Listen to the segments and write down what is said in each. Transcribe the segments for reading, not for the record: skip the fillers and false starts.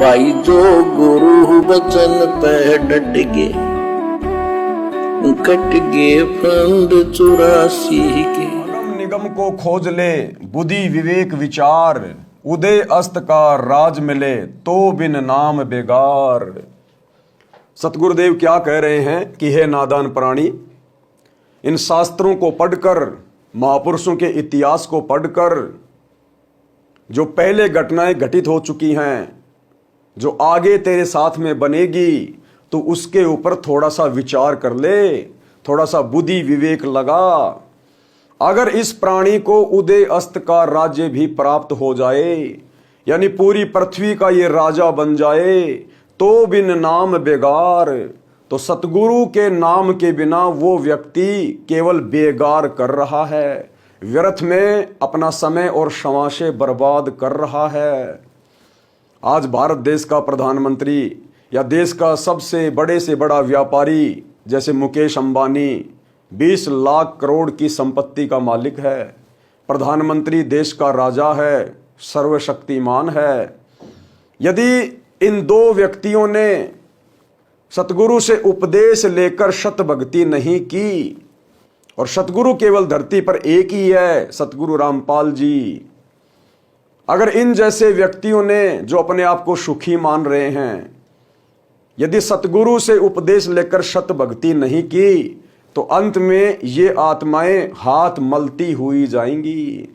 भाई जो गुरु बचन पे डट गे, कट गे फंद 84 के। अगम निगम को खोज ले बुद्धि विवेक विचार, उदय अस्त का राज मिले तो बिन नाम बेगार। सतगुरुदेव क्या कह रहे हैं कि हे नादान प्राणी, इन शास्त्रों को पढ़कर, महापुरुषों के इतिहास को पढ़कर जो पहले घटनाएं घटित हो चुकी हैं, जो आगे तेरे साथ में बनेगी, तो उसके ऊपर थोड़ा सा विचार कर ले, थोड़ा सा बुद्धि विवेक लगा। अगर इस प्राणी को उदय अस्त का राज्य भी प्राप्त हो जाए, यानी पूरी पृथ्वी का ये राजा बन जाए, तो बिन नाम बेगार, तो सतगुरु के नाम के बिना वो व्यक्ति केवल बेगार कर रहा है, व्यर्थ में अपना समय और शमाशे बर्बाद कर रहा है। आज भारत देश का प्रधानमंत्री या देश का सबसे बड़े से बड़ा व्यापारी जैसे मुकेश अंबानी 20 लाख करोड़ की संपत्ति का मालिक है, प्रधानमंत्री देश का राजा है, सर्वशक्तिमान है। यदि इन दो व्यक्तियों ने सतगुरु से उपदेश लेकर शत भक्ति नहीं की, और सतगुरु केवल धरती पर एक ही है, सतगुरु रामपाल जी, अगर इन जैसे व्यक्तियों ने जो अपने आप को सुखी मान रहे हैं, यदि सतगुरु से उपदेश लेकर शत भक्ति नहीं की, तो अंत में ये आत्माएं हाथ मलती हुई जाएंगी।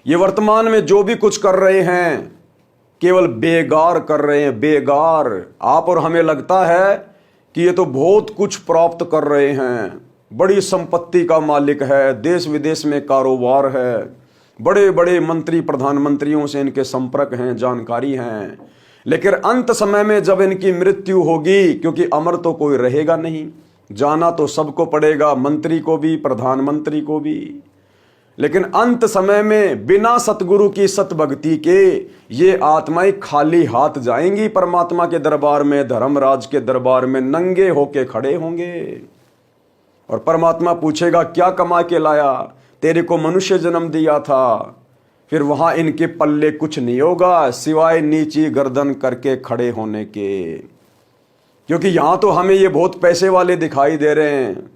ये वर्तमान में जो भी कुछ कर रहे हैं केवल बेगार कर रहे हैं, बेगार। आप और हमें लगता है कि ये तो बहुत कुछ प्राप्त कर रहे हैं, बड़ी संपत्ति का मालिक है, देश विदेश में कारोबार है, बड़े बड़े मंत्री प्रधानमंत्रियों से इनके संपर्क हैं, जानकारी हैं, लेकिन अंत समय में जब इनकी मृत्यु होगी, क्योंकि अमर तो कोई रहेगा नहीं, जाना तो सबको पड़ेगा, मंत्री को भी प्रधानमंत्री को भी, लेकिन अंत समय में बिना सतगुरु की सतभक्ति के ये आत्माएं खाली हाथ जाएंगी परमात्मा के दरबार में, धर्मराज के दरबार में नंगे होके खड़े होंगे। और परमात्मा पूछेगा क्या कमा के लाया, तेरे को मनुष्य जन्म दिया था। फिर वहां इनके पल्ले कुछ नहीं होगा सिवाय नीची गर्दन करके खड़े होने के। क्योंकि यहां तो हमें ये बहुत पैसे वाले दिखाई दे रहे हैं,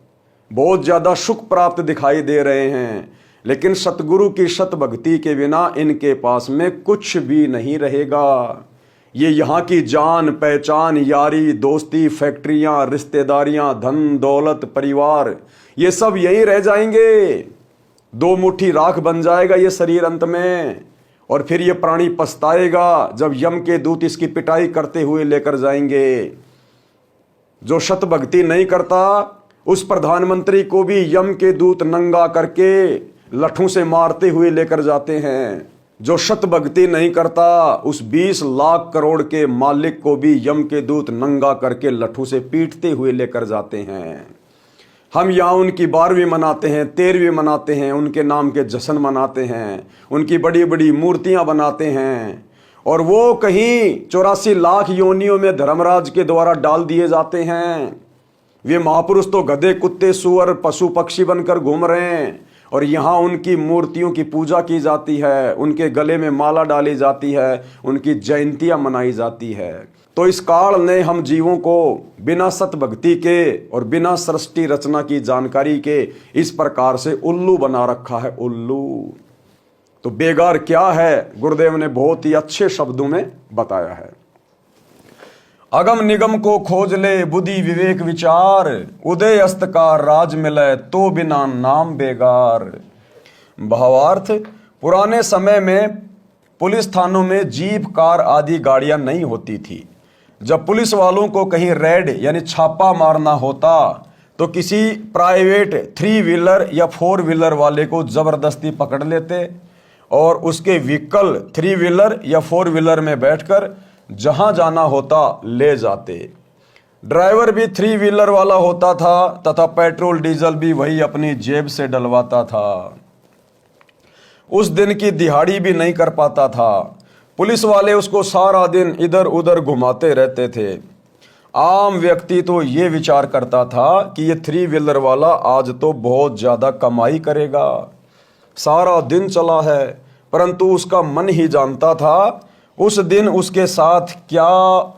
बहुत ज्यादा सुख प्राप्त दिखाई दे रहे हैं, लेकिन सतगुरु की शत भक्ति के बिना इनके पास में कुछ भी नहीं रहेगा। ये यहाँ की जान पहचान, यारी दोस्ती, फैक्ट्रियां, रिश्तेदारियां, धन दौलत, परिवार, ये सब यहीं रह जाएंगे। दो मुट्ठी राख बन जाएगा ये शरीर अंत में। और फिर ये प्राणी पछताएगा जब यम के दूत इसकी पिटाई करते हुए लेकर जाएंगे। जो शत भक्ति नहीं करता उस प्रधानमंत्री को भी यम के दूत नंगा करके लठों से मारते हुए लेकर जाते हैं। जो शत भक्ति नहीं करता उस 20 लाख करोड़ के मालिक को भी यम के दूत नंगा करके लठों से पीटते हुए लेकर जाते हैं। हम यहाँ उनकी 12वीं मनाते हैं, 13वीं मनाते हैं, उनके नाम के जश्न मनाते हैं, उनकी बड़ी बड़ी मूर्तियां बनाते हैं, और वो कहीं 84 लाख योनियों में धर्मराज के द्वारा डाल दिए जाते हैं। वे महापुरुष तो गधे कुत्ते सुअर पशु पक्षी बनकर घूम रहे हैं, और यहाँ उनकी मूर्तियों की पूजा की जाती है, उनके गले में माला डाली जाती है, उनकी जयंतियां मनाई जाती है। तो इस काल ने हम जीवों को बिना सतभक्ति के और बिना सृष्टि रचना की जानकारी के इस प्रकार से उल्लू बना रखा है, उल्लू। तो बेगार क्या है, गुरुदेव ने बहुत ही अच्छे शब्दों में बताया है। अगम निगम को खोज ले बुद्धि विवेक विचार, उदय अस्त का राज मिले तो बिना नाम बेगार। भावार्थ, पुराने समय में पुलिस थानों में जीप कार आदि गाड़ियां नहीं होती थी। जब पुलिस वालों को कहीं रेड यानी छापा मारना होता तो किसी प्राइवेट 3 व्हीलर या 4 व्हीलर वाले को जबरदस्ती पकड़ लेते और उसके व्हीकल 3 व्हीलर या 4 व्हीलर में बैठकर जहां जाना होता ले जाते। ड्राइवर भी 3 व्हीलर वाला होता था तथा पेट्रोल डीजल भी वही अपनी जेब से डलवाता था। उस दिन की दिहाड़ी भी नहीं कर पाता था। पुलिस वाले उसको सारा दिन इधर उधर घुमाते रहते थे। आम व्यक्ति तो ये विचार करता था कि ये 3 व्हीलर वाला आज तो बहुत ज्यादा कमाई करेगा, सारा दिन चला है, परंतु उसका मन ही जानता था उस दिन उसके साथ क्या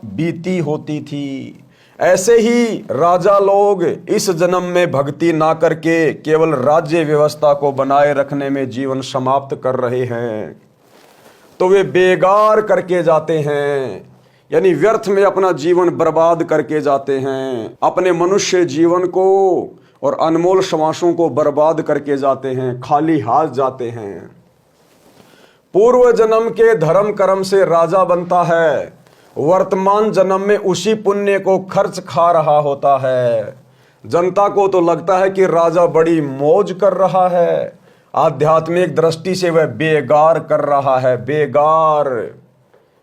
बीती होती थी। ऐसे ही राजा लोग इस जन्म में भक्ति ना करके केवल राज्य व्यवस्था को बनाए रखने में जीवन समाप्त कर रहे हैं, तो वे बेगार करके जाते हैं, यानी व्यर्थ में अपना जीवन बर्बाद करके जाते हैं, अपने मनुष्य जीवन को और अनमोल श्वासों को बर्बाद करके जाते हैं, खाली हाथ जाते हैं। पूर्व जन्म के धर्म कर्म से राजा बनता है, वर्तमान जन्म में उसी पुण्य को खर्च खा रहा होता है। जनता को तो लगता है कि राजा बड़ी मौज कर रहा है, आध्यात्मिक दृष्टि से वह बेगार कर रहा है, बेगार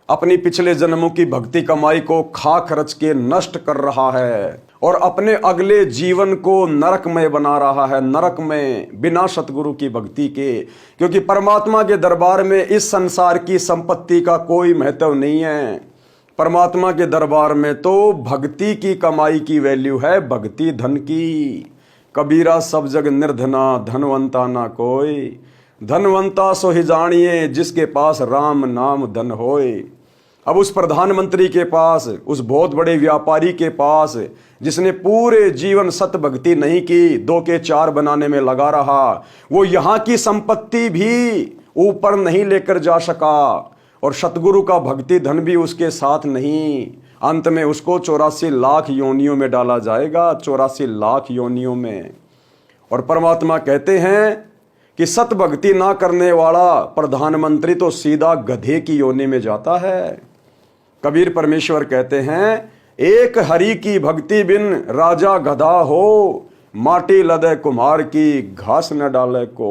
अपनी पिछले जन्मों की भक्ति कमाई को खा खर्च के नष्ट कर रहा है और अपने अगले जीवन को नरकमय बना रहा है, नरकमय, बिना सतगुरु की भक्ति के। क्योंकि परमात्मा के दरबार में इस संसार की संपत्ति का कोई महत्व नहीं है। परमात्मा के दरबार में तो भक्ति की कमाई की वैल्यू है, भक्ति धन की। कबीरा सब जग निर्धना, धनवंता ना कोई, धनवंता सो ही जानिए जिसके पास राम नाम धन होए। अब उस प्रधानमंत्री के पास, उस बहुत बड़े व्यापारी के पास, जिसने पूरे जीवन सत भक्ति नहीं की, 2 के 4 बनाने में लगा रहा, वो यहाँ की संपत्ति भी ऊपर नहीं लेकर जा सका और सतगुरु का भक्ति धन भी उसके साथ नहीं। अंत में उसको 84 लाख योनियों में डाला जाएगा, 84 लाख योनियों में। और परमात्मा कहते हैं कि सत भक्ति ना करने वाला प्रधानमंत्री तो सीधा गधे की योनि में जाता है। कबीर परमेश्वर कहते हैं, एक हरि की भक्ति बिन राजा गधा हो, माटी लदे कुम्हार की घास न डाले को।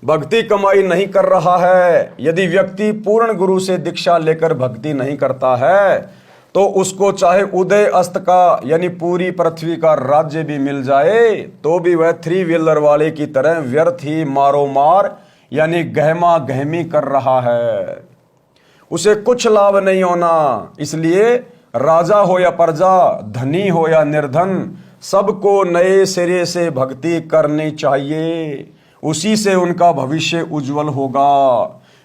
भक्ति कमाई नहीं कर रहा है। यदि व्यक्ति पूर्ण गुरु से दीक्षा लेकर भक्ति नहीं करता है तो उसको चाहे उदय अस्त का यानी पूरी पृथ्वी का राज्य भी मिल जाए तो भी वह 3 व्हीलर वाले की तरह व्यर्थ ही मारो मार यानी गहमा गहमी कर रहा है। उसे कुछ लाभ नहीं होना। इसलिए राजा हो या प्रजा, धनी हो या निर्धन, सबको नए सिरे से भक्ति करनी चाहिए। उसी से उनका भविष्य उज्जवल होगा।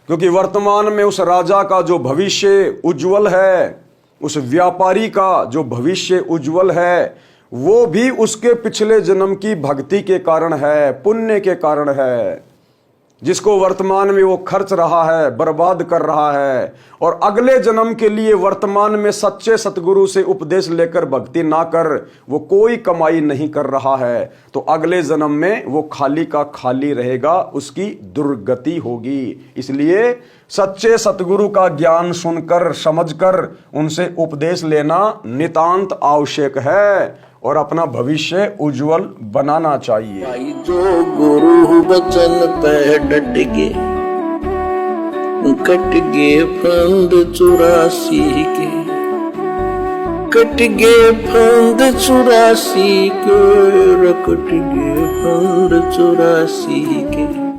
क्योंकि वर्तमान में उस राजा का जो भविष्य उज्जवल है, उस व्यापारी का जो भविष्य उज्जवल है, वो भी उसके पिछले जन्म की भक्ति के कारण है, पुण्य के कारण है, जिसको वर्तमान में वो खर्च रहा है, बर्बाद कर रहा है। और अगले जन्म के लिए वर्तमान में सच्चे सतगुरु से उपदेश लेकर भक्ति ना कर वो कोई कमाई नहीं कर रहा है, तो अगले जन्म में वो खाली का खाली रहेगा, उसकी दुर्गति होगी। इसलिए सच्चे सतगुरु का ज्ञान सुनकर समझकर उनसे उपदेश लेना नितांत आवश्यक है और अपना भविष्य उज्जवल बनाना चाहिए। भाई जो गुरु वचन पे डट गे, कट गे फंद 84 के, कट गे फंद 84 के, कट गे फंद 84 के।